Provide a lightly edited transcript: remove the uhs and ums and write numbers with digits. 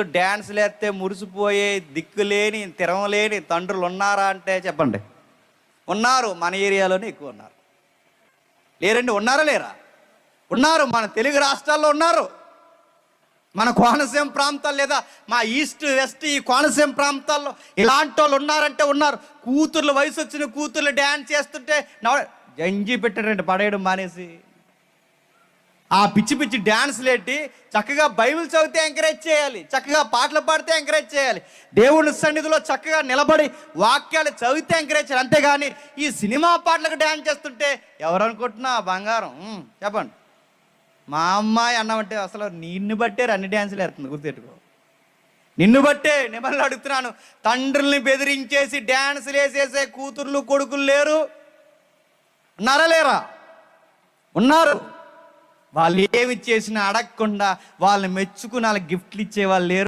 డ్యాన్స్లు వేస్తే మురిసిపోయే దిక్కులేని తిరగలేని తండ్రులు ఉన్నారా అంటే చెప్పండి. ఉన్నారు, మన ఏరియాలోనే ఎక్కువ ఉన్నారు. లేరండి? ఉన్నారా లేరా? ఉన్నారు. మన తెలుగు రాష్ట్రాల్లో ఉన్నారు. మన కోనసీమ ప్రాంతాలు లేదా మా ఈస్ట్ వెస్ట్ ఈ కోనసీమ ప్రాంతాల్లో ఇలాంటి వాళ్ళు ఉన్నారంటే ఉన్నారు. కూతుర్లు, వయసు వచ్చిన కూతుర్లు డ్యాన్స్ చేస్తుంటే జంజీ పెట్టారండి, పడేయడం మానేసి. ఆ పిచ్చి పిచ్చి డ్యాన్స్లు ఎట్టి చక్కగా బైబిల్ చదివితే ఎంకరేజ్ చేయాలి, చక్కగా పాటలు పాడితే ఎంకరేజ్ చేయాలి, దేవుని సన్నిధిలో చక్కగా నిలబడి వాక్యాలు చదివితే ఎంకరేజ్ చేయాలి. అంతేగాని ఈ సినిమా పాటలకు డ్యాన్స్ చేస్తుంటే ఎవరు అనుకుంటున్నా బంగారం? చెప్పండి. మా అమ్మాయి అన్నామంటే అసలు నిన్ను బట్టే అన్ని డ్యాన్సులు వేస్తుంది, గుర్తెట్టుకో. నిన్ను బట్టే నిబంధనలు అడుగుతున్నాను. తండ్రుల్ని బెదిరించేసి డ్యాన్సులు వేసేసే కూతుర్లు కొడుకులు లేరు? ఉన్నారా లేరా? ఉన్నారు. వాళ్ళు ఏమి చేసినా అడగకుండా వాళ్ళని మెచ్చుకుని వాళ్ళకి గిఫ్ట్లు ఇచ్చే వాళ్ళు లేరు.